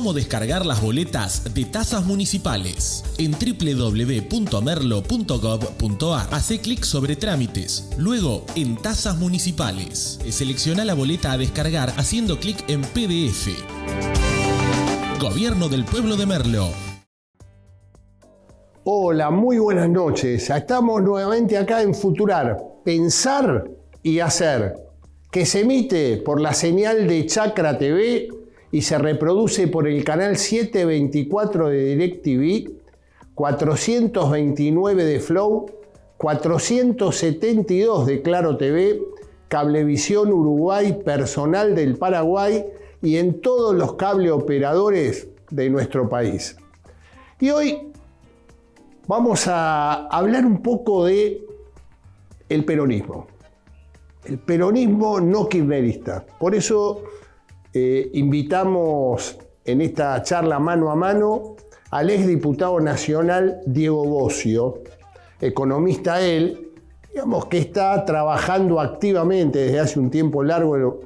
cómo descargar las boletas de tasas municipales en www.merlo.gov.ar. Hacé clic sobre trámites, luego en tasas municipales. Selecciona la boleta a descargar haciendo clic en PDF. Gobierno del Pueblo de Merlo. Hola, muy buenas noches. Estamos nuevamente acá en Futurar, Pensar y Hacer, que se emite por la señal de Chacra TV y se reproduce por el canal 724 de DirecTV, 429 de Flow, 472 de Claro TV, Cablevisión Uruguay, Personal del Paraguay y en todos los cable operadores de nuestro país. Y hoy vamos a hablar un poco de el peronismo. El peronismo no kirchnerista. Por eso invitamos en esta charla mano a mano al exdiputado nacional Diego Bossio, economista él, digamos que está trabajando activamente desde hace un tiempo largo,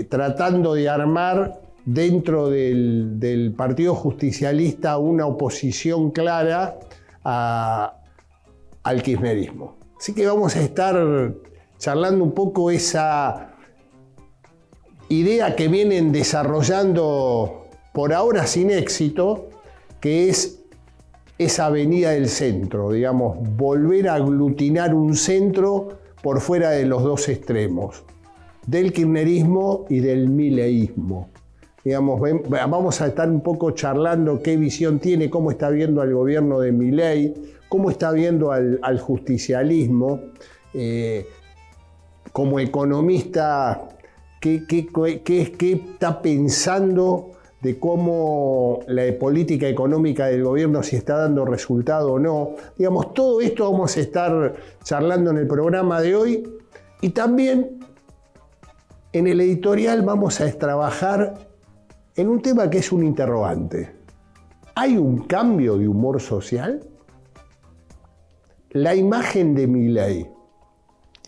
tratando de armar dentro del Partido Justicialista una oposición clara al kirchnerismo. Así que vamos a estar charlando un poco esa idea que vienen desarrollando por ahora sin éxito, que es esa avenida del centro, digamos, volver a aglutinar un centro por fuera de los dos extremos, del kirchnerismo y del mileísmo. Digamos, vamos a estar un poco charlando qué visión tiene, cómo está viendo al gobierno de Milei, cómo está viendo al justicialismo. Como economista, ¿qué está pensando de cómo la política económica del gobierno, si está dando resultado o no? Digamos, todo esto vamos a estar charlando en el programa de hoy. Y también en el editorial vamos a trabajar en un tema que es un interrogante. ¿Hay un cambio de humor social? La imagen de Milei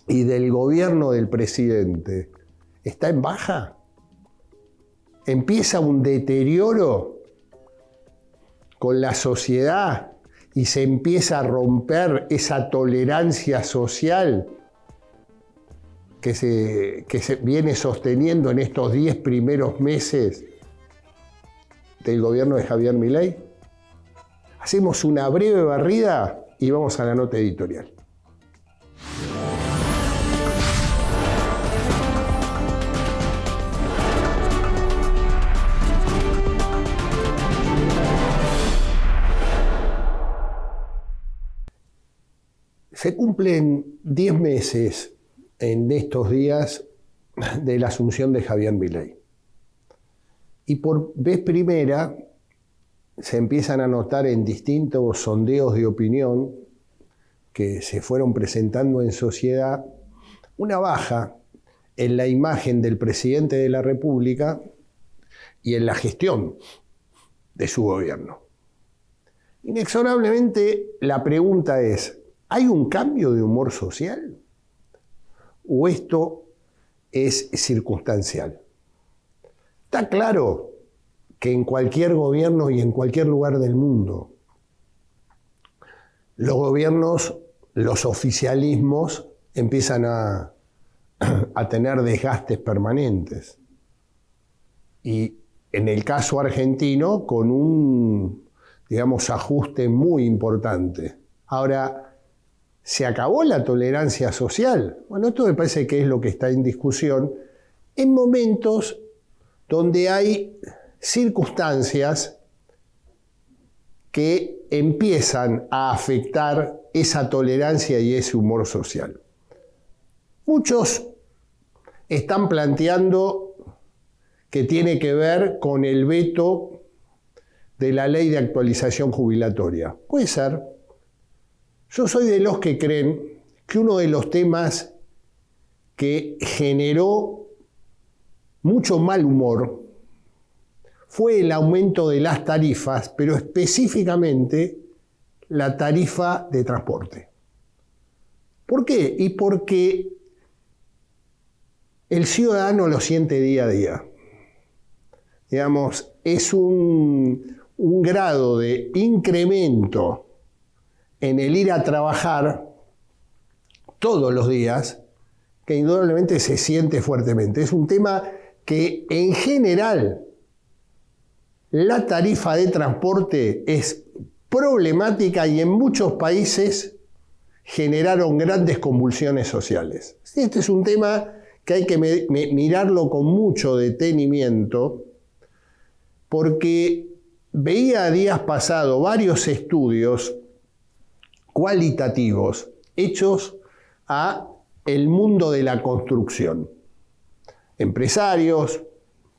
y del gobierno del presidente está en baja. Empieza un deterioro con la sociedad y se empieza a romper esa tolerancia social que se viene sosteniendo en estos 10 primeros meses del gobierno de Javier Milei. Hacemos una breve barrida y vamos a la nota editorial. Se cumplen 10 meses en estos días de la asunción de Javier Milei. Y por vez primera se empiezan a notar en distintos sondeos de opinión que se fueron presentando en sociedad una baja en la imagen del presidente de la República y en la gestión de su gobierno. Inexorablemente la pregunta es, ¿hay un cambio de humor social? ¿O esto es circunstancial? Está claro que en cualquier gobierno y en cualquier lugar del mundo, los gobiernos, los oficialismos empiezan a tener desgastes permanentes. Y en el caso argentino, con un, digamos, ajuste muy importante. Ahora, ¿se acabó la tolerancia social? Bueno, esto me parece que es lo que está en discusión en momentos donde hay circunstancias que empiezan a afectar esa tolerancia y ese humor social. Muchos están planteando que tiene que ver con el veto de la ley de actualización jubilatoria. Puede ser. Yo soy de los que creen que uno de los temas que generó mucho mal humor fue el aumento de las tarifas, pero específicamente la tarifa de transporte. ¿Por qué? Y porque el ciudadano lo siente día a día. digamos, es un grado de incremento en el ir a trabajar todos los días que indudablemente se siente fuertemente. Es un tema que en general la tarifa de transporte es problemática y en muchos países generaron grandes convulsiones sociales. Este es un tema que hay que mirarlo con mucho detenimiento, porque veía días pasados varios estudios cualitativos hechos a el mundo de la construcción. Empresarios,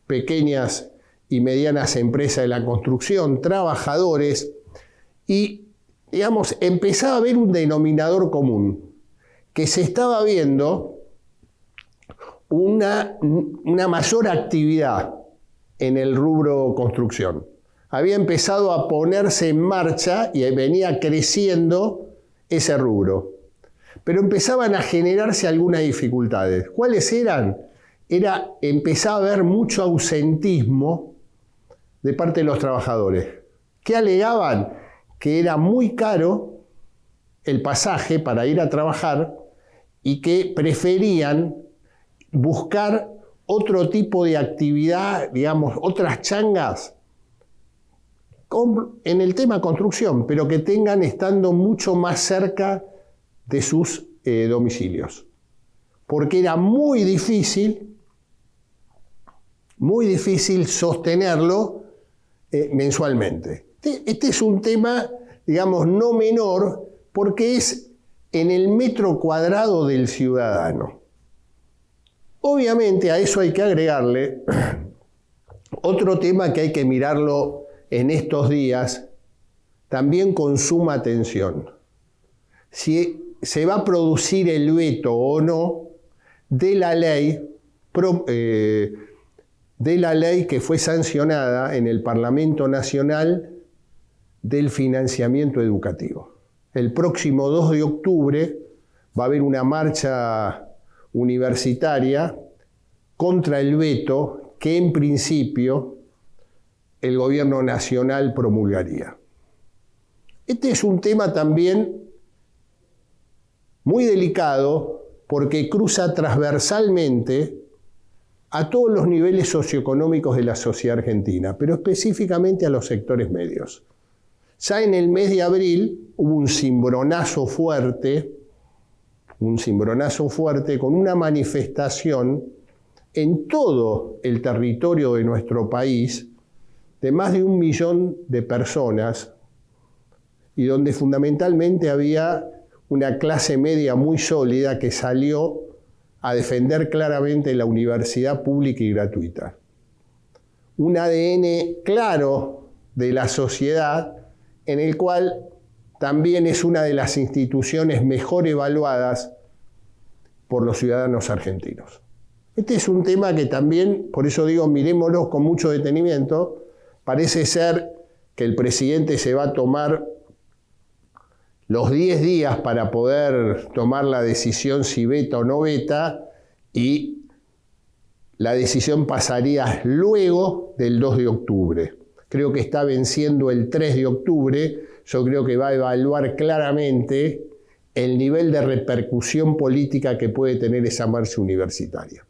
pequeñas y medianas empresas de la construcción, trabajadores, y, digamos, empezaba a haber un denominador común, que se estaba viendo una mayor actividad en el rubro construcción. Había empezado a ponerse en marcha y venía creciendo ese rubro. Pero empezaban a generarse algunas dificultades. ¿Cuáles eran? Empezaba a haber mucho ausentismo de parte de los trabajadores, que alegaban que era muy caro el pasaje para ir a trabajar y que preferían buscar otro tipo de actividad, digamos, otras changas en el tema construcción, pero que tengan estando mucho más cerca de sus domicilios. Porque era muy difícil sostenerlo mensualmente. Este es un tema, digamos, no menor, porque es en el metro cuadrado del ciudadano. Obviamente a eso hay que agregarle otro tema que hay que mirarlo en estos días, también con suma atención. Si se va a producir el veto o no de la ley que fue sancionada en el Parlamento Nacional del financiamiento educativo. El próximo 2 de octubre va a haber una marcha universitaria contra el veto que en principio el gobierno nacional promulgaría. Este es un tema también muy delicado porque cruza transversalmente a todos los niveles socioeconómicos de la sociedad argentina, pero específicamente a los sectores medios. Ya en el mes de abril hubo un cimbronazo fuerte con una manifestación en todo el territorio de nuestro país de más de 1 millón de personas y donde fundamentalmente había una clase media muy sólida que salió a defender claramente la universidad pública y gratuita. Un ADN claro de la sociedad en el cual también es una de las instituciones mejor evaluadas por los ciudadanos argentinos. Este es un tema que también, por eso digo, miremoslo con mucho detenimiento. Parece ser que el presidente se va a tomar los 10 días para poder tomar la decisión si veta o no veta, y la decisión pasaría luego del 2 de octubre. Creo que está venciendo el 3 de octubre. Yo creo que va a evaluar claramente el nivel de repercusión política que puede tener esa marcha universitaria.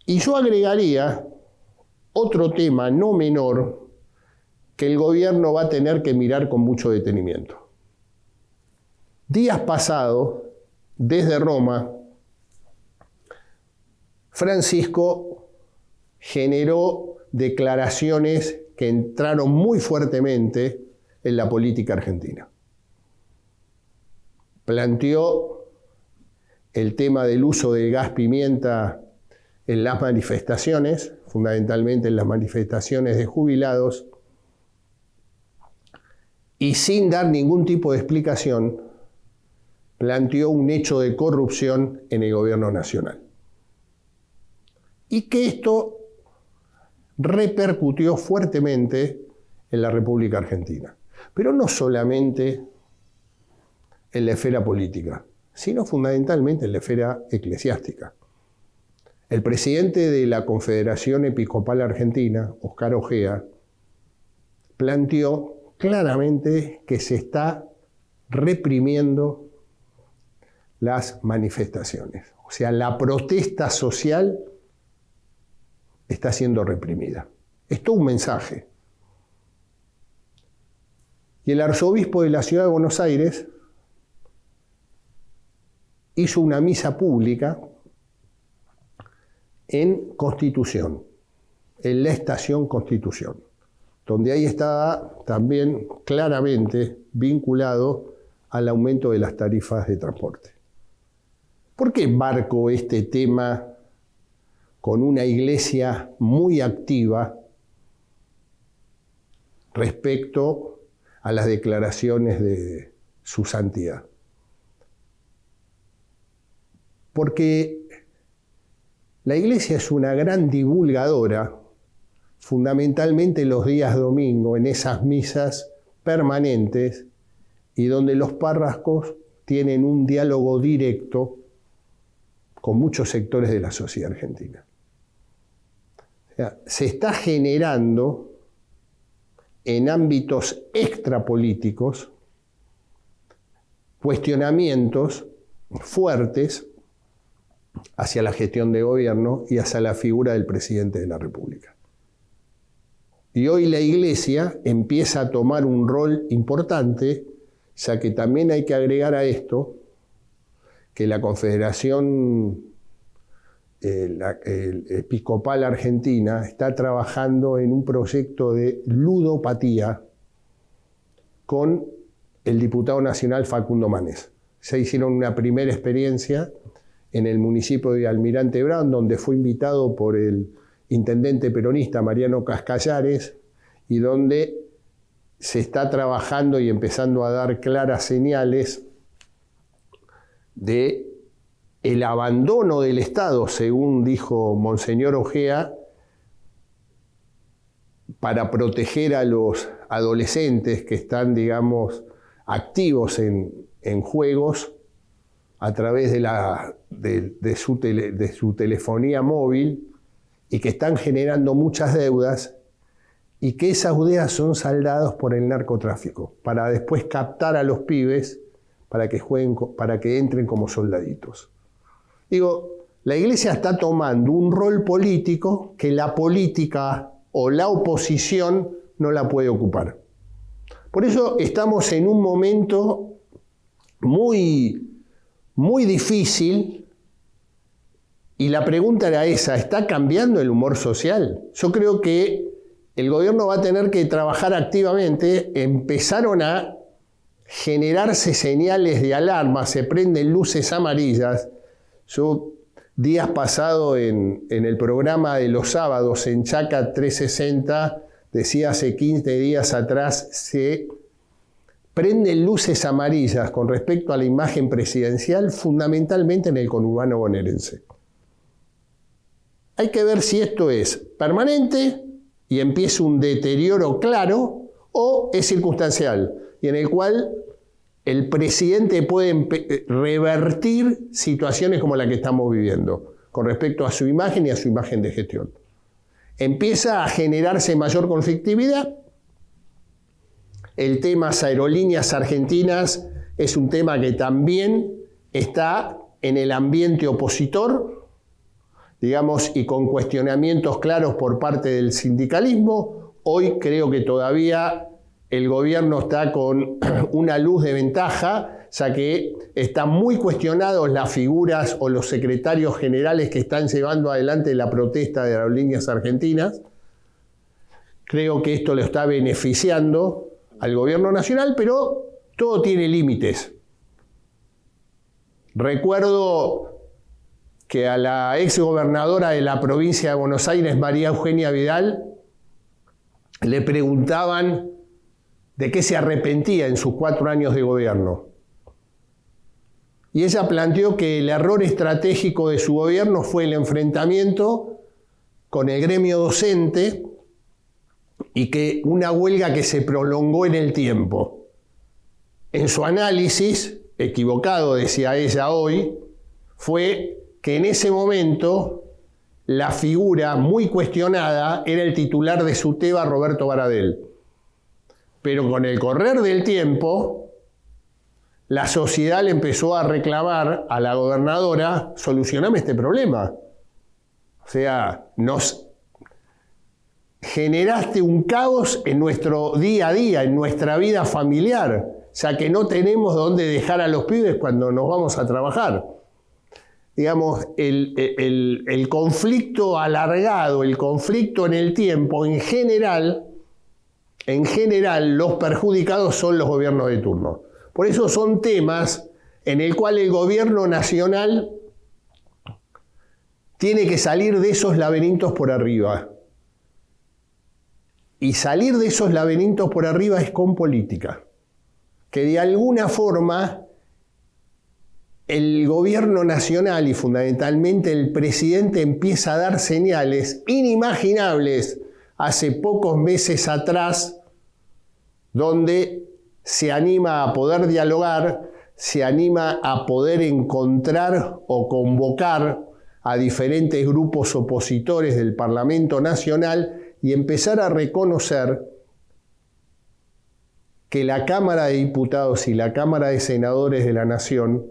Y yo agregaría otro tema no menor que el gobierno va a tener que mirar con mucho detenimiento. Días pasados, desde Roma, Francisco generó declaraciones que entraron muy fuertemente en la política argentina. Planteó el tema del uso de gas pimienta en las manifestaciones, fundamentalmente en las manifestaciones de jubilados, y sin dar ningún tipo de explicación, planteó un hecho de corrupción en el gobierno nacional. Y que esto repercutió fuertemente en la República Argentina. Pero no solamente en la esfera política, sino fundamentalmente en la esfera eclesiástica. El presidente de la Confederación Episcopal Argentina, Oscar Ojea, planteó claramente que se está reprimiendo las manifestaciones. O sea, la protesta social está siendo reprimida. Es todo un mensaje. Y el arzobispo de la ciudad de Buenos Aires hizo una misa pública en Constitución, en la estación Constitución, donde ahí estaba también claramente vinculado al aumento de las tarifas de transporte. ¿Por qué marco este tema con una iglesia muy activa respecto a las declaraciones de su santidad? Porque la iglesia es una gran divulgadora, fundamentalmente los días domingo, en esas misas permanentes y donde los párrocos tienen un diálogo directo con muchos sectores de la sociedad argentina. O sea, se está generando en ámbitos extrapolíticos cuestionamientos fuertes hacia la gestión de gobierno y hacia la figura del presidente de la República. Y hoy la Iglesia empieza a tomar un rol importante, ya que también hay que agregar a esto que la Confederación Episcopal Argentina está trabajando en un proyecto de ludopatía con el diputado nacional Facundo Manes. Se hicieron una primera experiencia en el municipio de Almirante Brown, donde fue invitado por el intendente peronista Mariano Cascallares, y donde se está trabajando y empezando a dar claras señales de el abandono del Estado, según dijo Monseñor Ojea, para proteger a los adolescentes que están, digamos, activos en juegos a través de su telefonía móvil, y que están generando muchas deudas, y que esas deudas son saldadas por el narcotráfico, para después captar a los pibes para que jueguen, para que entren como soldaditos. Digo, la Iglesia está tomando un rol político que la política o la oposición no la puede ocupar. Por eso estamos en un momento muy difícil, y la pregunta era esa: ¿está cambiando el humor social? Yo creo que el gobierno va a tener que trabajar activamente. Empezaron a generarse señales de alarma, se prenden luces amarillas. Yo, días pasados en el programa de los sábados en Chaca 360, decía hace 15 días atrás, se prenden luces amarillas con respecto a la imagen presidencial, fundamentalmente en el conurbano bonaerense. Hay que ver si esto es permanente y empieza un deterioro claro, o es circunstancial, y en el cual el presidente puede revertir situaciones como la que estamos viviendo, con respecto a su imagen y a su imagen de gestión. Empieza a generarse mayor conflictividad. El tema Aerolíneas Argentinas es un tema que también está en el ambiente opositor, digamos, y con cuestionamientos claros por parte del sindicalismo. Hoy creo que todavía el gobierno está con una luz de ventaja, ya que están muy cuestionados las figuras o los secretarios generales que están llevando adelante la protesta de Aerolíneas Argentinas. Creo que esto le está beneficiando al gobierno nacional, pero todo tiene límites. Recuerdo que a la exgobernadora de la provincia de Buenos Aires, María Eugenia Vidal, le preguntaban de qué se arrepentía en sus 4 años de gobierno. Y ella planteó que el error estratégico de su gobierno fue el enfrentamiento con el gremio docente y que una huelga que se prolongó en el tiempo. En su análisis, equivocado decía ella hoy, fue que en ese momento la figura muy cuestionada era el titular de SUTEBA, Roberto Baradel. Pero con el correr del tiempo, la sociedad le empezó a reclamar a la gobernadora: solucioname este problema. O sea, nos generaste un caos en nuestro día a día, en nuestra vida familiar, ya que no tenemos dónde dejar a los pibes cuando nos vamos a trabajar. Digamos, el conflicto alargado, el conflicto en el tiempo, en general, los perjudicados son los gobiernos de turno. Por eso son temas en el cual el gobierno nacional tiene que salir de esos laberintos por arriba. Y salir de esos laberintos por arriba es con política. Que de alguna forma el gobierno nacional y fundamentalmente el presidente empieza a dar señales inimaginables hace pocos meses atrás, donde se anima a poder dialogar, se anima a poder encontrar o convocar a diferentes grupos opositores del Parlamento Nacional y empezar a reconocer que la Cámara de Diputados y la Cámara de Senadores de la Nación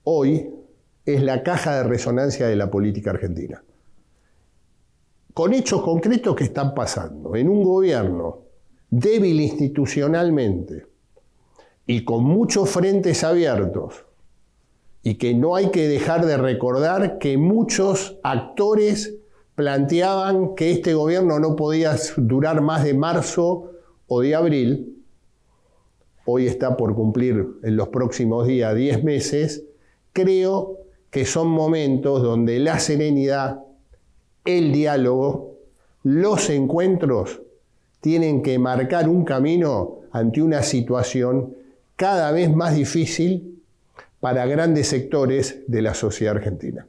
hoy es la caja de resonancia de la política argentina. Con hechos concretos que están pasando en un gobierno débil institucionalmente y con muchos frentes abiertos, y que no hay que dejar de recordar que muchos actores planteaban que este gobierno no podía durar más de marzo o de abril. Hoy está por cumplir en los próximos días 10 meses. Creo que son momentos donde la serenidad, el diálogo, los encuentros tienen que marcar un camino ante una situación cada vez más difícil para grandes sectores de la sociedad argentina.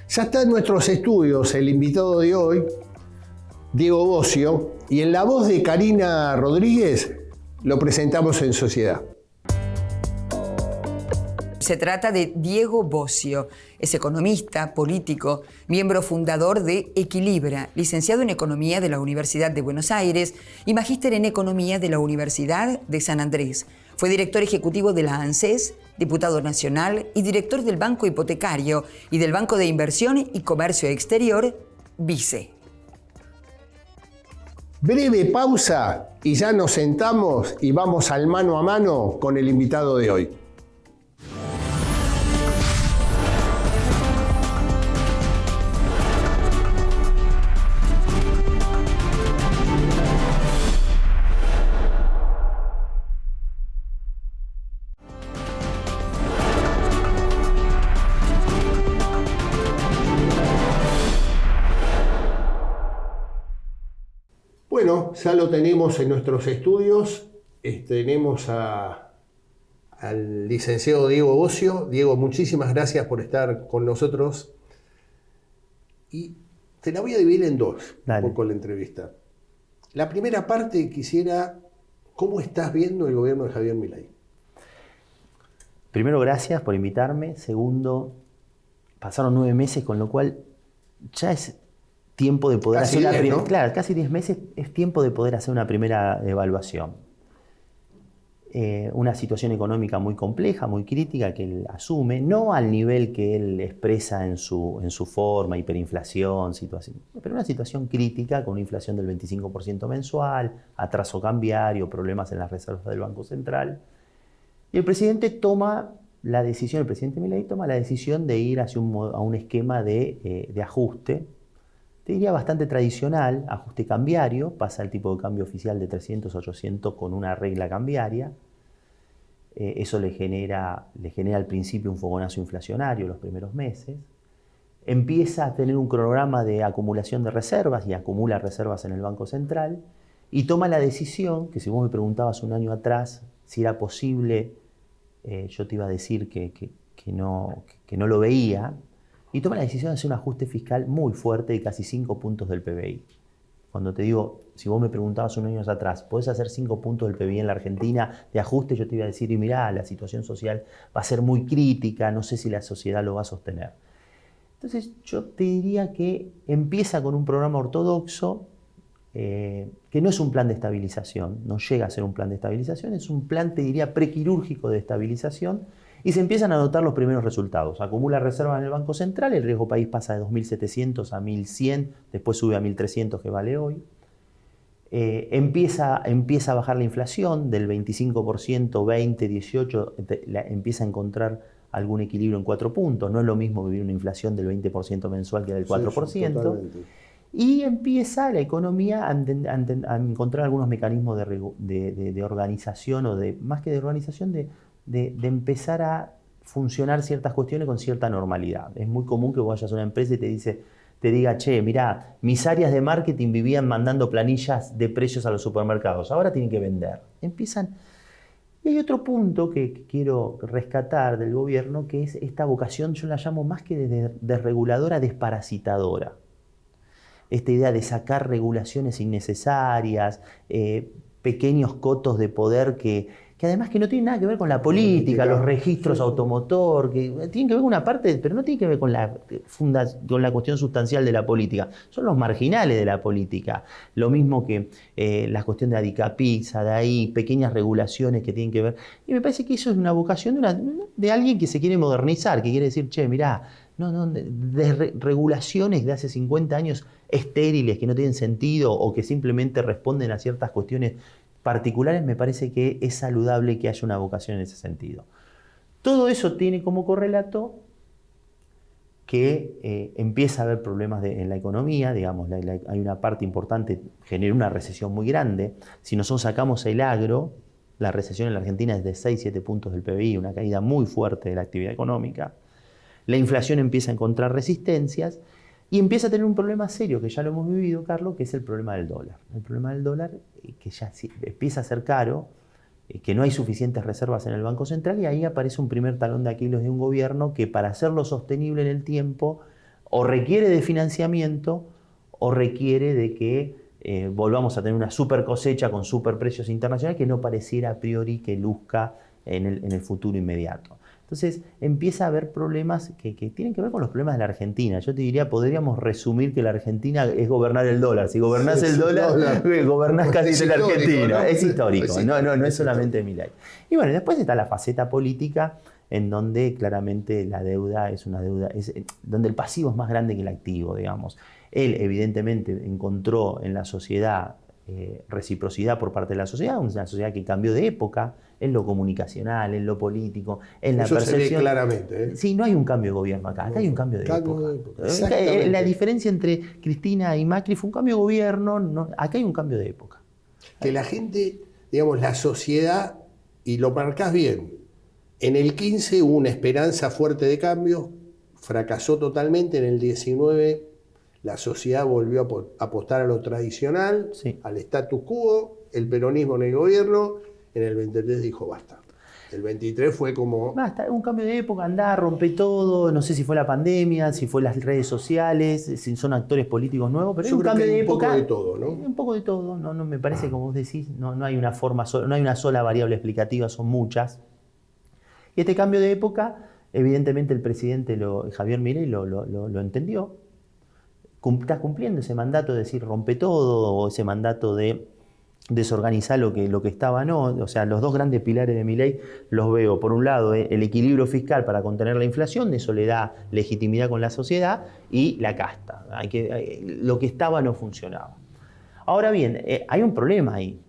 Ya está en nuestros estudios el invitado de hoy, Diego Bossio, y en la voz de Karina Rodríguez lo presentamos en sociedad. Se trata de Diego Bossio. Es economista, político, miembro fundador de Equilibra, licenciado en Economía de la Universidad de Buenos Aires y magíster en Economía de la Universidad de San Andrés. Fue director ejecutivo de la ANSES, diputado nacional y director del Banco Hipotecario y del Banco de Inversión y Comercio Exterior, BICE. Breve pausa y ya nos sentamos y vamos al mano a mano con el invitado de hoy. Bueno, ya lo tenemos en nuestros estudios. Tenemos al licenciado Diego Bossio. Diego, muchísimas gracias por estar con nosotros. Y te la voy a dividir en dos, un poco la entrevista. La primera parte quisiera, ¿cómo estás viendo el gobierno de Javier Milei? Primero, gracias por invitarme. Segundo, pasaron 9 meses, con lo cual ya es tiempo de poder hacer una ¿no? Claro, casi 10 meses es tiempo de poder hacer una primera evaluación. Una situación económica muy compleja, muy crítica, que él asume, no al nivel que él expresa en su forma, hiperinflación, situación, pero una situación crítica con una inflación del 25% mensual, atraso cambiario, problemas en las reservas del Banco Central. Y el presidente toma la decisión, el presidente Milei toma la decisión de ir hacia un esquema de ajuste, te diría bastante tradicional, ajuste cambiario, pasa el tipo de cambio oficial de 300 a 800 con una regla cambiaria. Eso le genera al principio un fogonazo inflacionario los primeros meses. Empieza a tener un cronograma de acumulación de reservas y acumula reservas en el Banco Central y toma la decisión, que si vos me preguntabas un año atrás si era posible, yo te iba a decir que no lo veía, y toma la decisión de hacer un ajuste fiscal muy fuerte de casi 5 puntos del PBI. Cuando te digo, si vos me preguntabas unos años atrás, ¿podés hacer 5 puntos del PBI en la Argentina de ajuste? Yo te iba a decir, y mirá, la situación social va a ser muy crítica, no sé si la sociedad lo va a sostener. Entonces yo te diría que empieza con un programa ortodoxo, que no es un plan de estabilización, no llega a ser un plan de estabilización, es un plan, te diría, prequirúrgico de estabilización, y se empiezan a notar los primeros resultados. Acumula reservas en el Banco Central, el riesgo país pasa de 2.700 a 1.100, después sube a 1.300 que vale hoy. Empieza a bajar la inflación del 25%, 20, 18, empieza a encontrar algún equilibrio en 4 puntos. No es lo mismo vivir una inflación del 20% mensual que del 4%. Sí, y empieza la economía a encontrar algunos mecanismos de organización, o más que de organización, de empezar a funcionar ciertas cuestiones con cierta normalidad. Es muy común que vos vayas a una empresa y te diga, che, mirá, mis áreas de marketing vivían mandando planillas de precios a los supermercados, ahora tienen que vender. Empiezan. Y hay otro punto que quiero rescatar del gobierno, que es esta vocación, yo la llamo más que de desreguladora, desparasitadora. Esta idea de sacar regulaciones innecesarias, pequeños cotos de poder que además que no tienen nada que ver con la política, los registros automotor, que tienen que ver con una parte, pero no tienen que ver con la cuestión sustancial de la política. Son los marginales de la política. Lo mismo que la cuestión de Adicapizza, de ahí, pequeñas regulaciones que tienen que ver. Y me parece que eso es una vocación de alguien que se quiere modernizar, que quiere decir, che, mirá, de regulaciones de hace 50 años estériles, que no tienen sentido o que simplemente responden a ciertas cuestiones particulares, me parece que es saludable que haya una vocación en ese sentido. Todo eso tiene como correlato que empieza a haber problemas en la economía, digamos, hay una parte importante, genera una recesión muy grande. Si nosotros sacamos el agro, la recesión en la Argentina es de 6-7 puntos del PBI, una caída muy fuerte de la actividad económica. La inflación empieza a encontrar resistencias y empieza a tener un problema serio, que ya lo hemos vivido, Carlos, que es el problema del dólar. El problema del dólar, que ya empieza a ser caro, que no hay suficientes reservas en el Banco Central, y ahí aparece un primer talón de Aquiles de un gobierno que, para hacerlo sostenible en el tiempo, o requiere de financiamiento o requiere de que volvamos a tener una super cosecha con super precios internacionales que no pareciera a priori que luzca en el futuro inmediato. Entonces empieza a haber problemas que tienen que ver con los problemas de la Argentina. Yo te diría, podríamos resumir que la Argentina es gobernar el dólar. Si gobernás el dólar, gobernás casi la Argentina. ¿No? Es histórico, no es solamente Milei. Y bueno, después está la faceta política, en donde claramente la deuda es una deuda, donde el pasivo es más grande que el activo, digamos. Él evidentemente encontró en la sociedad reciprocidad por parte de la sociedad, una sociedad que cambió de época, en lo comunicacional, en lo político, en la percepción. Se ve claramente. Sí, no hay un cambio de gobierno acá hay un cambio de época. La diferencia entre Cristina y Macri fue un cambio de gobierno, acá hay un cambio de época. Que la gente, digamos, la sociedad, y lo marcás bien, en el 15 hubo una esperanza fuerte de cambio, fracasó totalmente. En el 19 la sociedad volvió a apostar a lo tradicional, sí, al status quo, el peronismo en el gobierno. En el 23 dijo basta. El 23 fue como... Basta, un cambio de época, rompe todo, no sé si fue la pandemia, si fue las redes sociales, si son actores políticos nuevos, pero hay un cambio de época. Un poco de todo, ¿no? Un poco de todo, no me parece, como vos decís, no hay una forma, no hay una sola variable explicativa, son muchas. Y este cambio de época, evidentemente el presidente Javier Milei lo entendió. Está cumpliendo ese mandato de decir rompe todo, o ese mandato de desorganizar lo que estaba, no. O sea, los dos grandes pilares de Milei los veo. Por un lado, el equilibrio fiscal para contener la inflación, eso le da legitimidad con la sociedad, y la casta. Lo que estaba no funcionaba. Ahora bien, hay un problema ahí,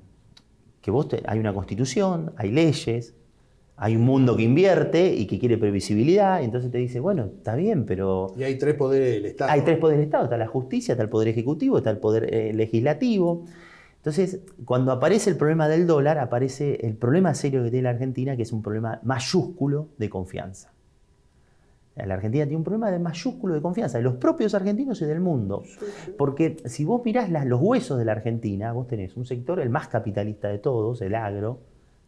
que hay una constitución, hay leyes, hay un mundo que invierte y que quiere previsibilidad, y entonces te dice, bueno, está bien, pero... Y hay 3 poderes del Estado. Hay 3 poderes del Estado, está la justicia, está el poder ejecutivo, está el poder legislativo. Entonces, cuando aparece el problema del dólar, aparece el problema serio que tiene la Argentina, que es un problema mayúsculo de confianza. La Argentina tiene un problema de mayúsculo de confianza, de los propios argentinos y del mundo. Porque si vos mirás los huesos de la Argentina, vos tenés un sector, el más capitalista de todos, el agro,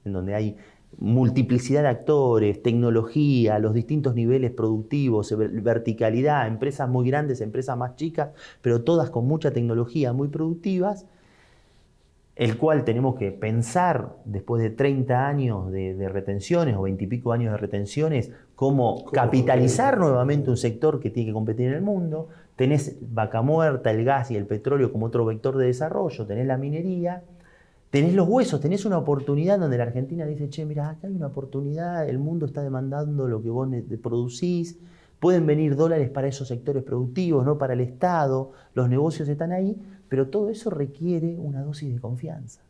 en donde hay multiplicidad de actores, tecnología, los distintos niveles productivos, verticalidad, empresas muy grandes, empresas más chicas, pero todas con mucha tecnología, muy productivas, el cual tenemos que pensar después de 30 años de retenciones o 20 y pico años de retenciones, cómo capitalizar nuevamente un sector que tiene que competir en el mundo. Tenés Vaca Muerta, el gas y el petróleo como otro vector de desarrollo, tenés la minería, tenés los huesos, tenés una oportunidad donde la Argentina dice, che, mirá, acá hay una oportunidad, el mundo está demandando lo que vos producís, pueden venir dólares para esos sectores productivos, no para el Estado, los negocios están ahí, pero todo eso requiere una dosis de confianza.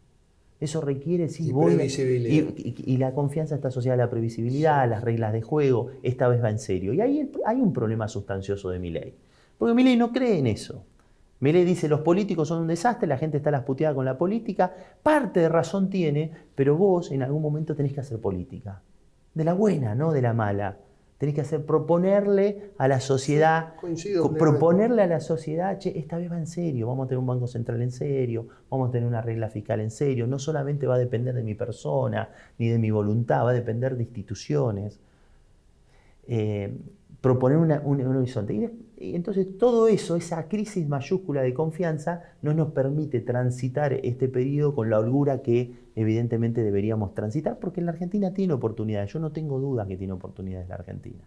Eso requiere, sí, previsibilidad. Y la confianza está asociada a la previsibilidad, a las reglas de juego, esta vez va en serio. Y ahí hay un problema sustancioso de Milei, porque Milei no cree en eso. Milei dice, los políticos son un desastre, la gente está a las puteadas con la política, parte de razón tiene, pero vos en algún momento tenés que hacer política. De la buena, no de la mala. Tenés que proponerle a la sociedad, proponerle a la sociedad, che, esta vez va en serio, vamos a tener un banco central en serio, vamos a tener una regla fiscal en serio, no solamente va a depender de mi persona, ni de mi voluntad, va a depender de instituciones. Proponer un horizonte. Y entonces todo eso, esa crisis mayúscula de confianza, no nos permite transitar este periodo con la holgura que evidentemente deberíamos transitar, porque la Argentina tiene oportunidades. Yo no tengo duda que tiene oportunidades la Argentina.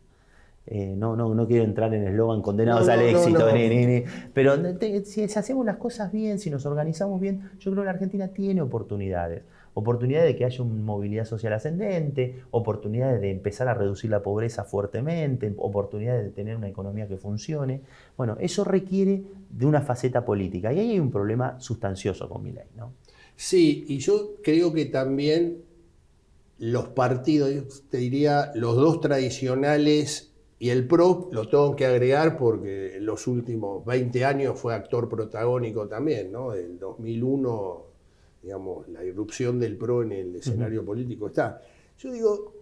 No quiero entrar en el eslogan condenados al éxito, pero si hacemos las cosas bien, si nos organizamos bien, yo creo que la Argentina tiene oportunidades. Oportunidades de que haya una movilidad social ascendente, oportunidades de empezar a reducir la pobreza fuertemente, oportunidades de tener una economía que funcione. Bueno, eso requiere de una faceta política y ahí hay un problema sustancioso con Milei, ¿no? Sí, y yo creo que también los partidos, te diría, los dos tradicionales y el PRO, lo tengo que agregar porque en los últimos 20 años fue actor protagónico también, ¿no? Del 2001... digamos, la irrupción del PRO en el escenario político está. Yo digo,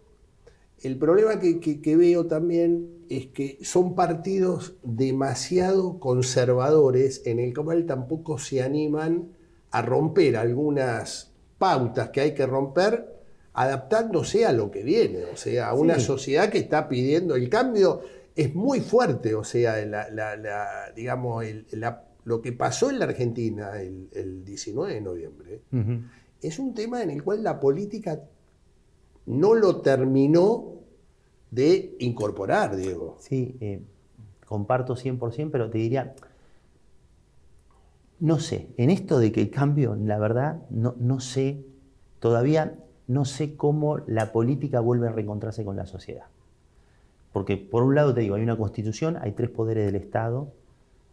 el problema que veo también es que son partidos demasiado conservadores en el cual tampoco se animan a romper algunas pautas que hay que romper adaptándose a lo que viene, o sea, a una sociedad que está pidiendo el cambio. Es muy fuerte, o sea, digamos, lo que pasó en la Argentina el 19 de noviembre es un tema en el cual la política no lo terminó de incorporar, Diego. Sí, comparto 100%, pero te diría, no sé, en esto de que el cambio, la verdad, no sé, todavía no sé cómo la política vuelve a reencontrarse con la sociedad. Porque por un lado te digo, hay una constitución, hay 3 poderes del Estado,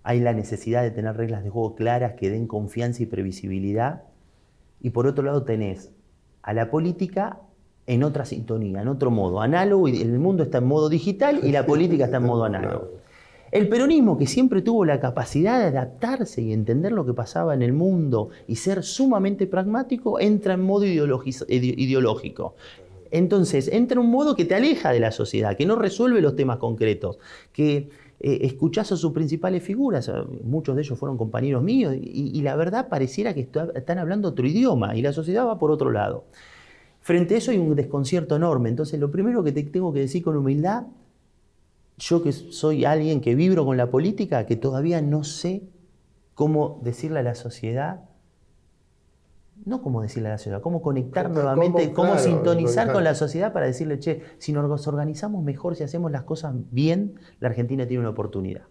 hay la necesidad de tener reglas de juego claras que den confianza y previsibilidad. Y por otro lado tenés a la política en otra sintonía, en otro modo, análogo, y el mundo está en modo digital y la política está en modo análogo. El peronismo, que siempre tuvo la capacidad de adaptarse y entender lo que pasaba en el mundo y ser sumamente pragmático, entra en modo ideológico. Entonces, entra en un modo que te aleja de la sociedad, que no resuelve los temas concretos, que escuchás a sus principales figuras, muchos de ellos fueron compañeros míos, y la verdad pareciera que están hablando otro idioma, y la sociedad va por otro lado. Frente a eso hay un desconcierto enorme. Entonces, lo primero que te tengo que decir con humildad, yo que soy alguien que vibro con la política, que todavía no sé cómo decirle a la sociedad, no cómo decirle a la sociedad, cómo conectar nuevamente, cómo sintonizar con la sociedad para decirle, che, si nos organizamos mejor, si hacemos las cosas bien, la Argentina tiene una oportunidad.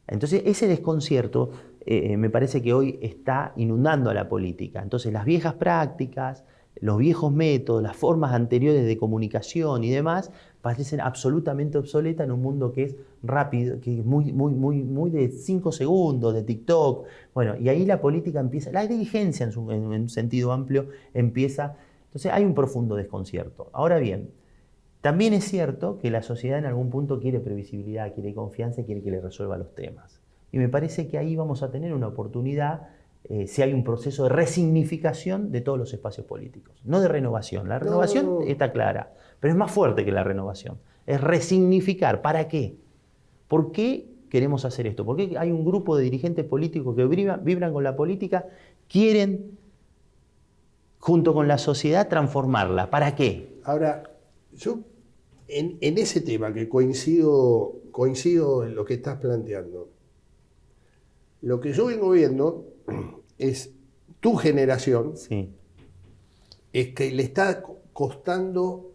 Entonces, ese desconcierto me parece que hoy está inundando a la política. Entonces, las viejas prácticas, los viejos métodos, las formas anteriores de comunicación y demás, parecen absolutamente obsoletas en un mundo que es rápido, que es muy de 5 segundos, de TikTok. Bueno, y ahí la política empieza, la dirigencia en un sentido amplio empieza. Entonces hay un profundo desconcierto. Ahora bien, también es cierto que la sociedad en algún punto quiere previsibilidad, quiere confianza y quiere que le resuelva los temas. Y me parece que ahí vamos a tener una oportunidad si hay un proceso de resignificación de todos los espacios políticos, no de renovación. La renovación está clara, pero es más fuerte que la renovación. Es resignificar. ¿Para qué? ¿Por qué queremos hacer esto? ¿Por qué hay un grupo de dirigentes políticos que vibran con la política, quieren junto con la sociedad, transformarla. ¿Para qué? Ahora, yo en ese tema que coincido en lo que estás planteando, lo que yo vengo viendo es tu generación, Sí. es que le está costando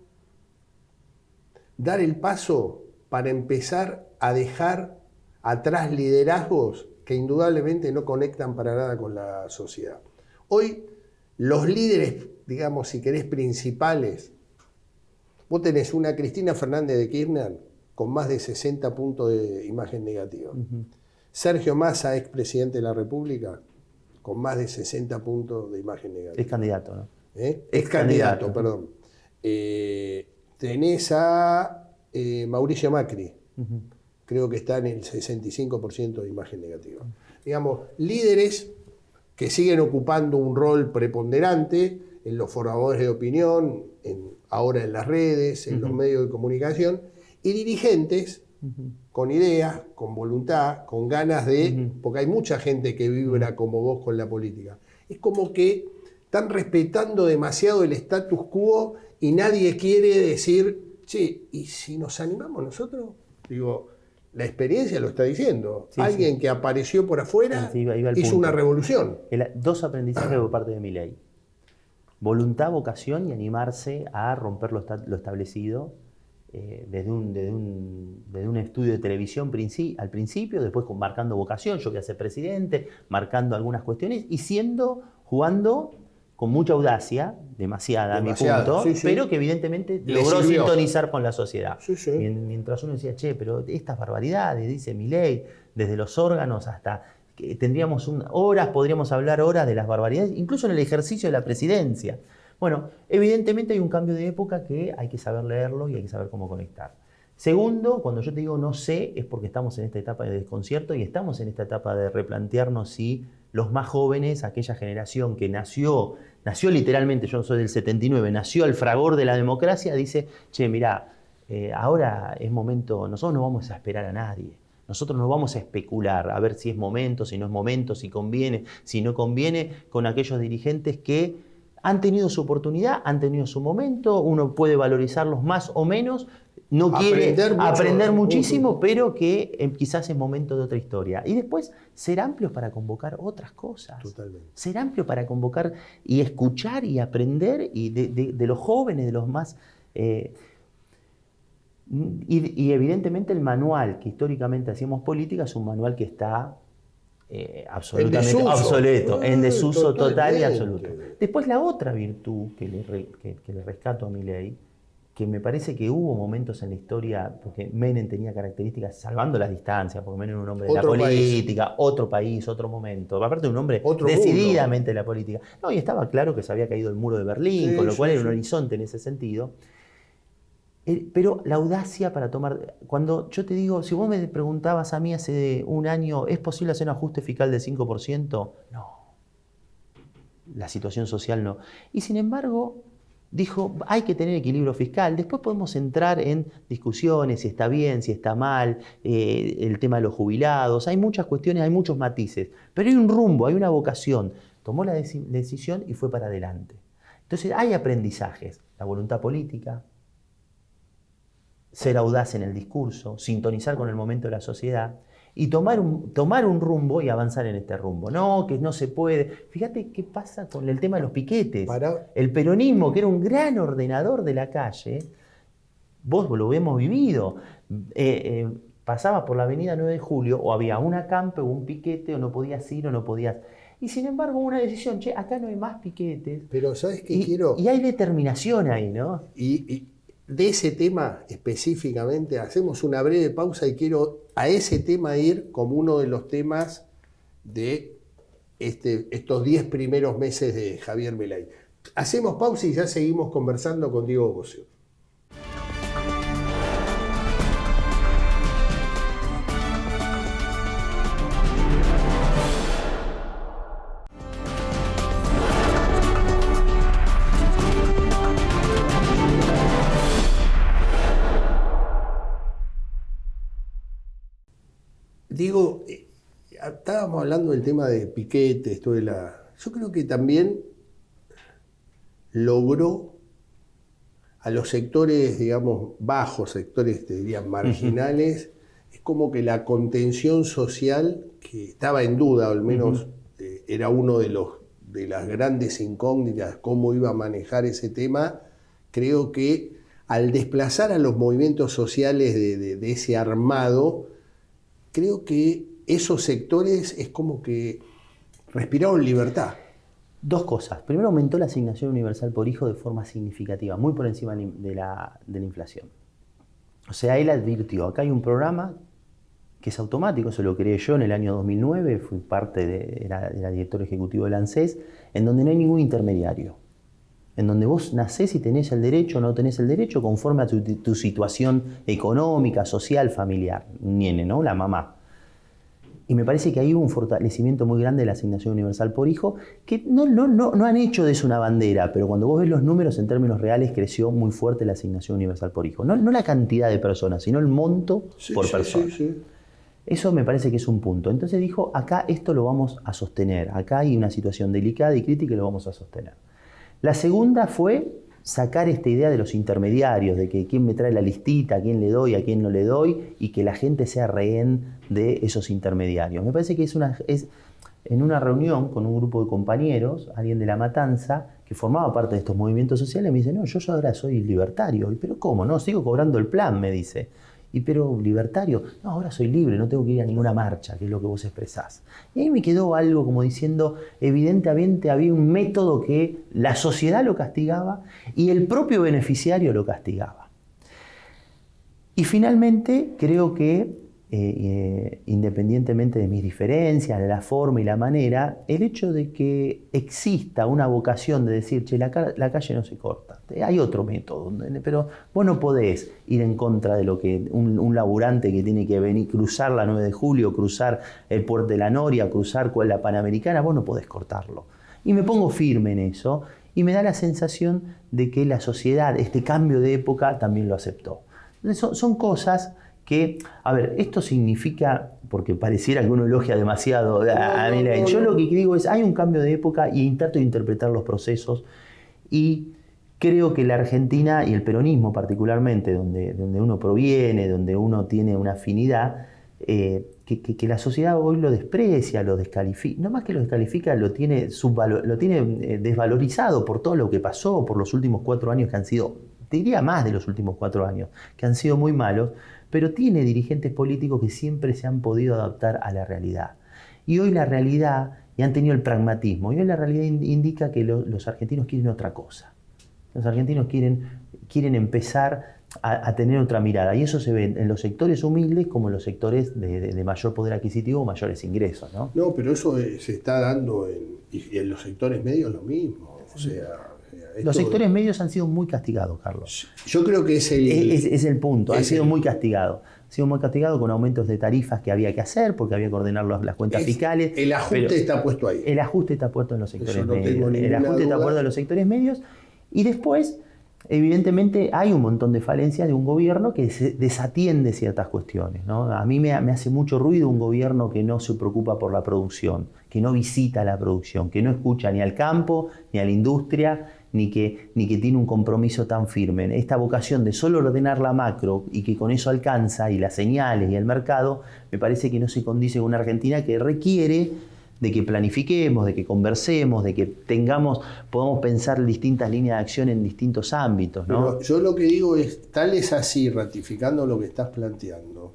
dar el paso para empezar a dejar atrás liderazgos que indudablemente no conectan para nada con la sociedad. Hoy, los líderes, digamos, si querés, principales, vos tenés una Cristina Fernández de Kirchner con más de 60 puntos de imagen negativa. Sergio Massa, expresidente de la República, con más de 60 puntos de imagen negativa. Es candidato, ¿no? Es candidato, perdón. Tenés a Mauricio Macri, creo que está en el 65% de imagen negativa. Digamos, líderes que siguen ocupando un rol preponderante en los formadores de opinión, ahora en las redes, en los medios de comunicación, y dirigentes con ideas, con voluntad, con ganas de... Porque hay mucha gente que vibra como vos con la política. Es como que están respetando demasiado el status quo y nadie quiere decir, che, ¿y si nos animamos nosotros? Digo, la experiencia lo está diciendo. Sí, Alguien que apareció por afuera Sí, iba al hizo punto. una revolución. Dos aprendizajes por parte de Milei. Voluntad, vocación y animarse a romper lo establecido desde un estudio de televisión al principio, después marcando vocación, yo voy a ser presidente, marcando algunas cuestiones y jugando con mucha audacia, demasiada a mi punto, sí, sí. pero que evidentemente Le logró sirvió. sintonizar con la sociedad. Sí, sí. Mientras uno decía, che, pero estas barbaridades, dice Milei, desde los órganos hasta... que tendríamos podríamos hablar horas de las barbaridades, incluso en el ejercicio de la presidencia. Bueno, evidentemente hay un cambio de época que hay que saber leerlo y hay que saber cómo conectar. Segundo, cuando yo te digo no sé, es porque estamos en esta etapa de desconcierto y estamos en esta etapa de replantearnos si los más jóvenes, aquella generación que nació literalmente, yo soy del 79, nació al fragor de la democracia, dice, che, mirá, ahora es momento, nosotros no vamos a esperar a nadie. Nosotros no vamos a especular a ver si es momento, si no es momento, si conviene, si no conviene, con aquellos dirigentes que han tenido su oportunidad, han tenido su momento, uno puede valorizarlos más o menos, no quiere aprender muchísimo, pero que quizás es momento de otra historia. Y después, ser amplios para convocar otras cosas. Totalmente. Ser amplios para convocar y escuchar y aprender y de los jóvenes, de los más... Y evidentemente el manual que históricamente hacíamos política es un manual que está absolutamente obsoleto, en desuso total y absoluto. Después la otra virtud que le rescato a Milei, que me parece que hubo momentos en la historia, porque Menem tenía características, salvando las distancias, porque Menem era un hombre de la política, otro país, otro momento, aparte de un hombre decididamente de la política. No, y estaba claro que se había caído el muro de Berlín, con lo cual era un horizonte en ese sentido. Pero la audacia para tomar... Cuando yo te digo, si vos me preguntabas a mí hace un año, ¿es posible hacer un ajuste fiscal del 5%? No. La situación social no. Y sin embargo, dijo, hay que tener equilibrio fiscal. Después podemos entrar en discusiones, si está bien, si está mal, el tema de los jubilados. Hay muchas cuestiones, hay muchos matices. Pero hay un rumbo, hay una vocación. Tomó la decisión y fue para adelante. Entonces hay aprendizajes. La voluntad política, ser audaz en el discurso, sintonizar con el momento de la sociedad y tomar un rumbo y avanzar en este rumbo. No, que no se puede. Fíjate qué pasa con el tema de los piquetes. El peronismo, que era un gran ordenador de la calle, vos lo hemos vivido. Pasabas por la avenida 9 de Julio, o había un acampe o un piquete, o no podías ir o no podías... Y sin embargo, una decisión, che, acá no hay más piquetes. Pero ¿sabes qué quiero? Y hay determinación ahí, ¿no? Y de ese tema específicamente hacemos una breve pausa y quiero a ese tema ir como uno de los temas de estos 10 primeros meses de Javier Milei. Hacemos pausa y ya seguimos conversando con Diego Bossio. Digo, estábamos hablando del tema de piquetes, yo creo que también logró a los sectores, digamos, bajos, sectores, te diría, marginales, es como que la contención social, que estaba en duda, o al menos era uno de las grandes incógnitas, cómo iba a manejar ese tema, creo que al desplazar a los movimientos sociales de ese armado, creo que esos sectores es como que respiraron libertad. Dos cosas. Primero, aumentó la asignación universal por hijo de forma significativa, muy por encima de la inflación. O sea, él advirtió, acá hay un programa que es automático, eso lo creé yo en el año 2009, fui parte era director ejecutivo del ANSES, en donde no hay ningún intermediario. En donde vos nacés y tenés el derecho o no tenés el derecho conforme a tu situación económica, social, familiar. Nene, ¿no? La mamá. Y me parece que ahí hubo un fortalecimiento muy grande de la asignación universal por hijo, que no han hecho de eso una bandera, pero cuando vos ves los números en términos reales, creció muy fuerte la asignación universal por hijo. No la cantidad de personas, sino el monto por persona. Sí. Eso me parece que es un punto. Entonces dijo, acá esto lo vamos a sostener. Acá hay una situación delicada y crítica y lo vamos a sostener. La segunda fue sacar esta idea de los intermediarios, de que quién me trae la listita, a quién le doy, a quién no le doy, y que la gente sea rehén de esos intermediarios. Me parece que es en una reunión con un grupo de compañeros, alguien de La Matanza, que formaba parte de estos movimientos sociales, me dice, no, yo ahora soy libertario. ¿Pero cómo? No, sigo cobrando el plan, me dice. Pero libertario, no, ahora soy libre, no tengo que ir a ninguna marcha, que es lo que vos expresás. Y ahí me quedó algo como diciendo, evidentemente había un método que la sociedad lo castigaba y el propio beneficiario lo castigaba. Y finalmente creo que, independientemente de mis diferencias, de la forma y la manera, el hecho de que exista una vocación de decir, che, la calle no se corta, hay otro método, pero vos no podés ir en contra de lo que un laburante que tiene que venir, cruzar la 9 de julio, cruzar el Puerto de la Noria, cruzar la Panamericana, vos no podés cortarlo. Y me pongo firme en eso y me da la sensación de que la sociedad, este cambio de época, también lo aceptó. Entonces, son cosas que, a ver, esto significa, porque pareciera que uno elogia demasiado a Milei. Yo lo que digo es, hay un cambio de época y trato de interpretar los procesos y creo que la Argentina y el peronismo particularmente, donde uno proviene, donde uno tiene una afinidad, que la sociedad hoy lo desprecia, lo descalifica, no más que lo descalifica, lo tiene desvalorizado por todo lo que pasó, por los últimos 4 años que han sido, te diría más de los últimos 4 años, que han sido muy malos, pero tiene dirigentes políticos que siempre se han podido adaptar a la realidad. Y hoy la realidad, y han tenido el pragmatismo, y hoy la realidad indica que los argentinos quieren otra cosa. Los argentinos quieren empezar a tener otra mirada, y eso se ve en los sectores humildes como en los sectores de mayor poder adquisitivo o mayores ingresos, ¿no? No, pero eso se está dando en los sectores medios lo mismo. O sea, los sectores medios han sido muy castigados, Carlos. Yo creo que es el punto, han sido muy castigados. Han sido muy castigados con aumentos de tarifas que había que hacer porque había que ordenar las cuentas fiscales. El ajuste está puesto ahí. El ajuste está puesto en los sectores medios. El ajuste está puesto en los sectores medios. Y después, evidentemente, hay un montón de falencias de un gobierno que desatiende ciertas cuestiones, ¿no? A mí me hace mucho ruido un gobierno que no se preocupa por la producción, que no visita la producción, que no escucha ni al campo, ni a la industria, ni que tiene un compromiso tan firme. Esta vocación de solo ordenar la macro y que con eso alcanza, y las señales y el mercado, me parece que no se condice con una Argentina que requiere de que planifiquemos, de que conversemos, de que podamos pensar distintas líneas de acción en distintos ámbitos, ¿no? Pero yo lo que digo es, tal es así, ratificando lo que estás planteando,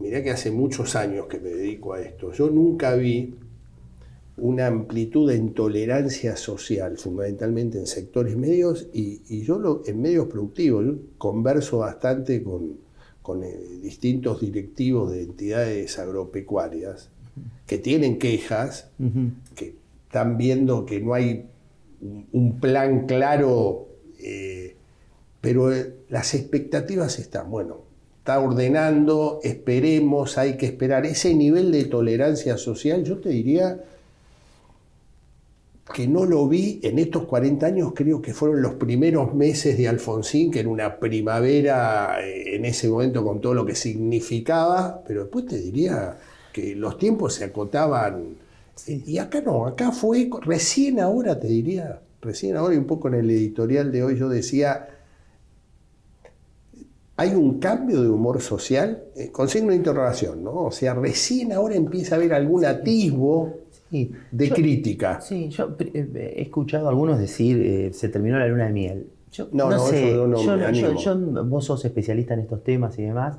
mirá que hace muchos años que me dedico a esto, yo nunca vi una amplitud de intolerancia social, fundamentalmente en sectores medios, y yo en medios productivos, yo converso bastante con distintos directivos de entidades agropecuarias que tienen quejas, que están viendo que no hay un plan claro, pero las expectativas están, bueno, está ordenando, esperemos, hay que esperar. Ese nivel de tolerancia social, yo te diría que no lo vi en estos 40 años, creo que fueron los primeros meses de Alfonsín, que era una primavera en ese momento con todo lo que significaba, pero después te diría que los tiempos se acotaban Y acá no, acá fue recién ahora, te diría, recién ahora, y un poco en el editorial de hoy yo decía, hay un cambio de humor social, con signo de interrogación, ¿no? O sea, recién ahora empieza a haber algún atisbo de crítica. Sí, yo he escuchado a algunos decir, se terminó la luna de miel. Yo No, sé, eso no me animo. vos sos especialista en estos temas y demás.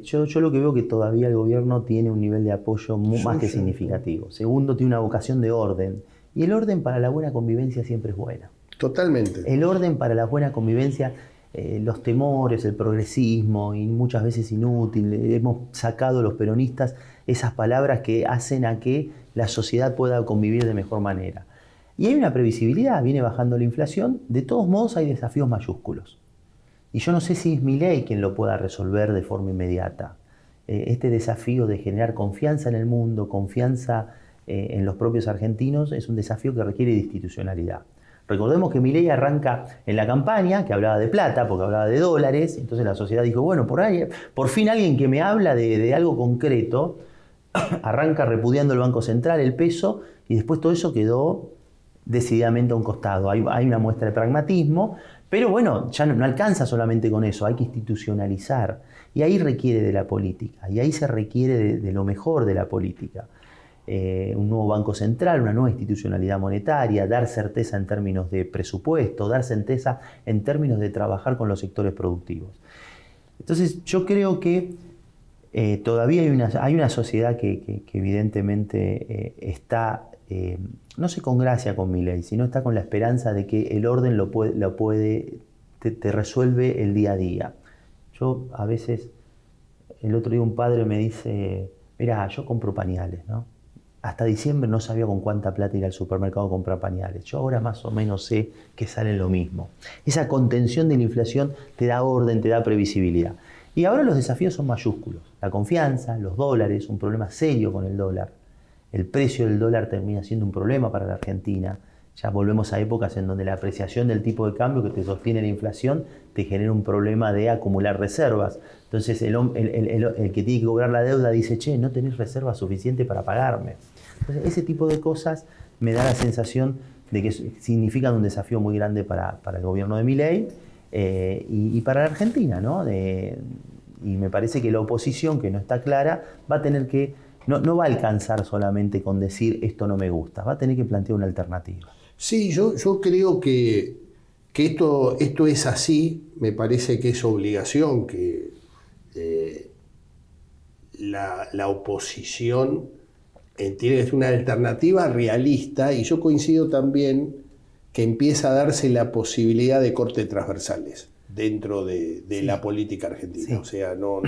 Yo lo que veo que todavía el gobierno tiene un nivel de apoyo más que significativo. Segundo, tiene una vocación de orden. Y el orden para la buena convivencia siempre es buena. Totalmente. El orden para la buena convivencia, los temores, el progresismo, y muchas veces inútil, hemos sacado los peronistas esas palabras que hacen a que la sociedad pueda convivir de mejor manera. Y hay una previsibilidad, viene bajando la inflación, de todos modos hay desafíos mayúsculos. Y yo no sé si es Milei quien lo pueda resolver de forma inmediata. Este desafío de generar confianza en el mundo, confianza en los propios argentinos, es un desafío que requiere de institucionalidad. Recordemos que Milei arranca en la campaña, que hablaba de plata, porque hablaba de dólares, entonces la sociedad dijo, bueno, por fin alguien que me habla de algo concreto, arranca repudiando el Banco Central, el peso, y después todo eso quedó decididamente a un costado. Hay una muestra de pragmatismo, pero bueno, ya no alcanza solamente con eso, hay que institucionalizar. Y ahí requiere de la política, y ahí se requiere de lo mejor de la política. Un nuevo Banco Central, una nueva institucionalidad monetaria, dar certeza en términos de presupuesto, dar certeza en términos de trabajar con los sectores productivos. Entonces yo creo que todavía hay una sociedad que evidentemente está, no se congracia con Milei, sino está con la esperanza de que el orden te resuelve el día a día. Yo a veces, el otro día un padre me dice, mirá, yo compro pañales, ¿no? Hasta diciembre no sabía con cuánta plata ir al supermercado a comprar pañales. Yo ahora más o menos sé que sale lo mismo. Esa contención de la inflación te da orden, te da previsibilidad. Y ahora los desafíos son mayúsculos. La confianza, los dólares, un problema serio con el dólar. El precio del dólar termina siendo un problema para la Argentina. Ya volvemos a épocas en donde la apreciación del tipo de cambio que te sostiene la inflación te genera un problema de acumular reservas. Entonces el que tiene que cobrar la deuda dice, che, no tenés reservas suficientes para pagarme. Entonces ese tipo de cosas me da la sensación de que significan un desafío muy grande para el gobierno de Milei y para la Argentina, ¿no? Y me parece que la oposición, que no está clara, va a tener que, no va a alcanzar solamente con decir esto no me gusta, va a tener que plantear una alternativa. Sí, yo creo que esto es así. Me parece que es obligación que la oposición tiene que ser una alternativa realista, y yo coincido también que empieza a darse la posibilidad de cortes transversales dentro de la política argentina. Sí. O sea, no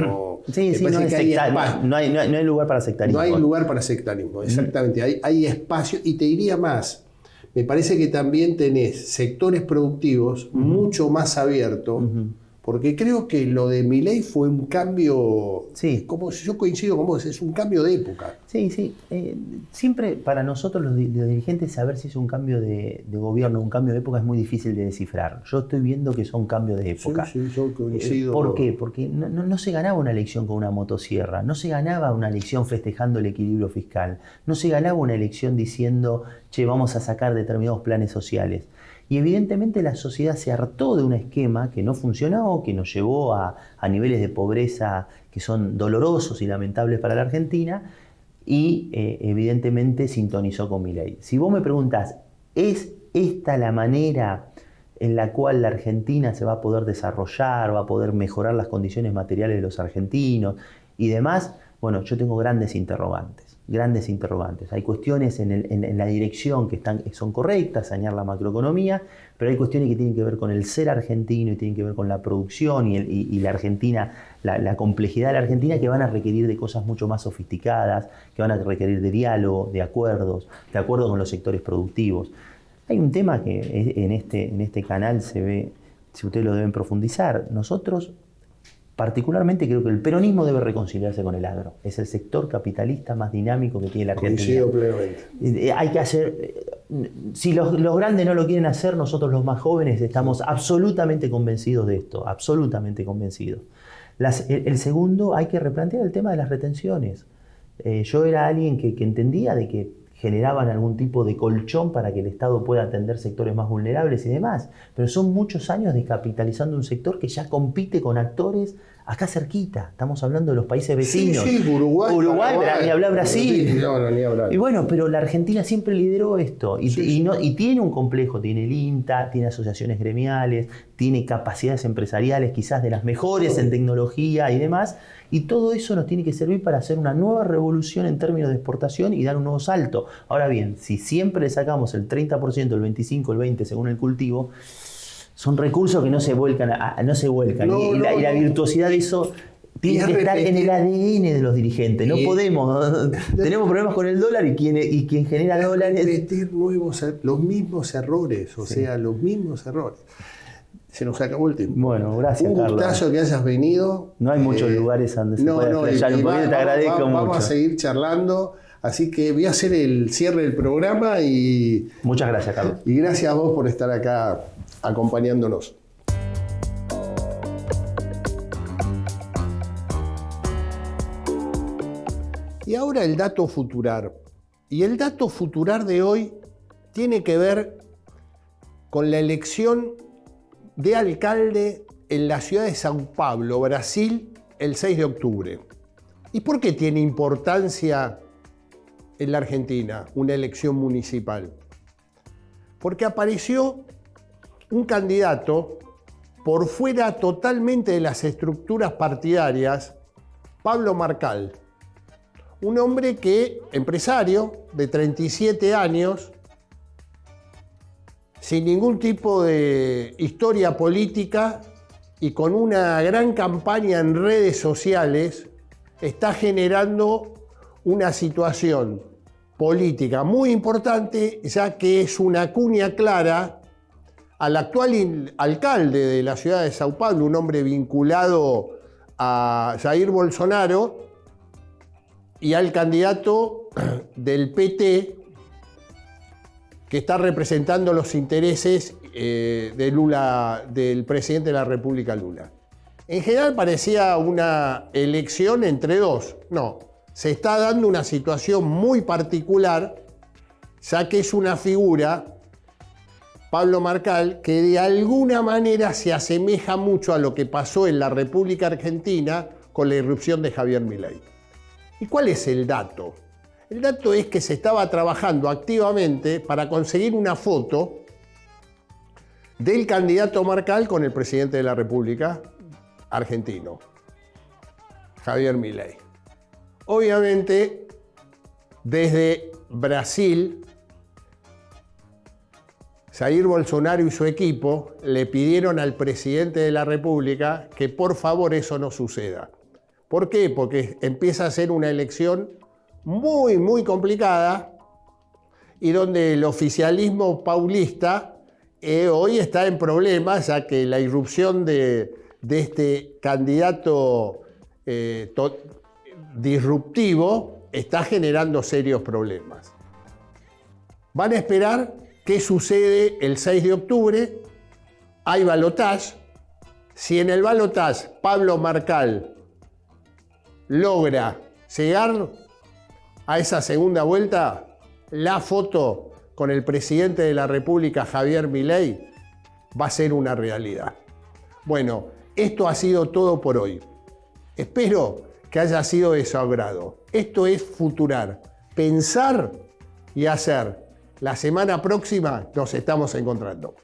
hay lugar para sectarismo. No hay lugar para sectarismo, exactamente. Hay espacio, y te diría más. Me parece que también tenés sectores productivos mucho más abiertos, porque creo que lo de Milei fue un cambio, como yo coincido con vos, es un cambio de época. Sí. Siempre para nosotros los dirigentes saber si es un cambio de gobierno, un cambio de época es muy difícil de descifrar. Yo estoy viendo que son cambios de época. Sí, yo coincido. ¿Por qué? Porque no se ganaba una elección con una motosierra, no se ganaba una elección festejando el equilibrio fiscal, no se ganaba una elección diciendo, che, vamos a sacar determinados planes sociales. Y evidentemente la sociedad se hartó de un esquema que no funcionó, que nos llevó a niveles de pobreza que son dolorosos y lamentables para la Argentina, y evidentemente sintonizó con Milei. Si vos me preguntás, ¿es esta la manera en la cual la Argentina se va a poder desarrollar, va a poder mejorar las condiciones materiales de los argentinos y demás? Bueno, yo tengo grandes interrogantes. Hay cuestiones en la dirección que son correctas, sanear la macroeconomía, pero hay cuestiones que tienen que ver con el ser argentino y tienen que ver con la producción y la Argentina, la complejidad de la Argentina, que van a requerir de cosas mucho más sofisticadas, que van a requerir de diálogo, de acuerdo con los sectores productivos. Hay un tema que en este canal se ve, si ustedes lo deben profundizar. Nosotros particularmente creo que el peronismo debe reconciliarse con el agro. Es el sector capitalista más dinámico que tiene la Argentina. Coincido plenamente. Hay que hacer, si los grandes no lo quieren hacer, nosotros los más jóvenes estamos absolutamente convencidos de esto, absolutamente convencidos. El segundo, hay que replantear el tema de las retenciones. Yo era alguien que entendía de que generaban algún tipo de colchón para que el Estado pueda atender sectores más vulnerables y demás. Pero son muchos años descapitalizando un sector que ya compite con actores acá cerquita. Estamos hablando de los países vecinos. Sí, Uruguay, ni hablar Brasil. Sí, no, ni hablar. Y bueno, pero la Argentina siempre lideró esto. Y tiene un complejo, tiene el INTA, tiene asociaciones gremiales, tiene capacidades empresariales quizás de las mejores en tecnología y demás. Y todo eso nos tiene que servir para hacer una nueva revolución en términos de exportación y dar un nuevo salto. Ahora bien, si siempre le sacamos el 30%, el 25%, el 20% según el cultivo, son recursos que no se vuelcan. Y la virtuosidad de eso tiene que estar en el ADN de los dirigentes. No podemos. Tenemos problemas con el dólar y quien genera dólares. Repetir los mismos errores, los mismos errores. Se nos acabó el tiempo. Bueno, gracias, Carlos. Un gustazo que hayas venido. No hay muchos lugares donde se pueda explayar un poquito. Te agradezco mucho. Vamos a seguir charlando. Así que voy a hacer el cierre del programa y... Muchas gracias, Carlos. Y gracias a vos por estar acá acompañándonos. Y ahora el dato futurar. Y el dato futurar de hoy tiene que ver con la elección de alcalde en la ciudad de São Paulo, Brasil, el 6 de octubre. ¿Y por qué tiene importancia en la Argentina una elección municipal? Porque apareció un candidato por fuera totalmente de las estructuras partidarias, Pablo Marcal. Un hombre empresario de 37 años, sin ningún tipo de historia política y con una gran campaña en redes sociales, está generando una situación política muy importante, ya que es una cuña clara al actual alcalde de la ciudad de São Paulo, un hombre vinculado a Jair Bolsonaro, y al candidato del PT, que está representando los intereses de Lula, del presidente de la República, Lula. En general parecía una elección entre dos. No, se está dando una situación muy particular, ya que es una figura, Pablo Marcal, que de alguna manera se asemeja mucho a lo que pasó en la República Argentina con la irrupción de Javier Milei. ¿Y cuál es el dato? El dato es que se estaba trabajando activamente para conseguir una foto del candidato Marcal con el presidente de la República argentino, Javier Milei. Obviamente, desde Brasil, Jair Bolsonaro y su equipo le pidieron al presidente de la República que por favor eso no suceda. ¿Por qué? Porque empieza a ser una elección muy, muy complicada y donde el oficialismo paulista hoy está en problemas, ya que la irrupción de este candidato disruptivo está generando serios problemas. Van a esperar qué sucede el 6 de octubre. Hay balotaje. Si en el balotaje Pablo Marcal logra llegar a esa segunda vuelta, la foto con el presidente de la República, Javier Milei, va a ser una realidad. Bueno, esto ha sido todo por hoy. Espero que haya sido de su agrado. Esto es Futurar, pensar y hacer. La semana próxima nos estamos encontrando.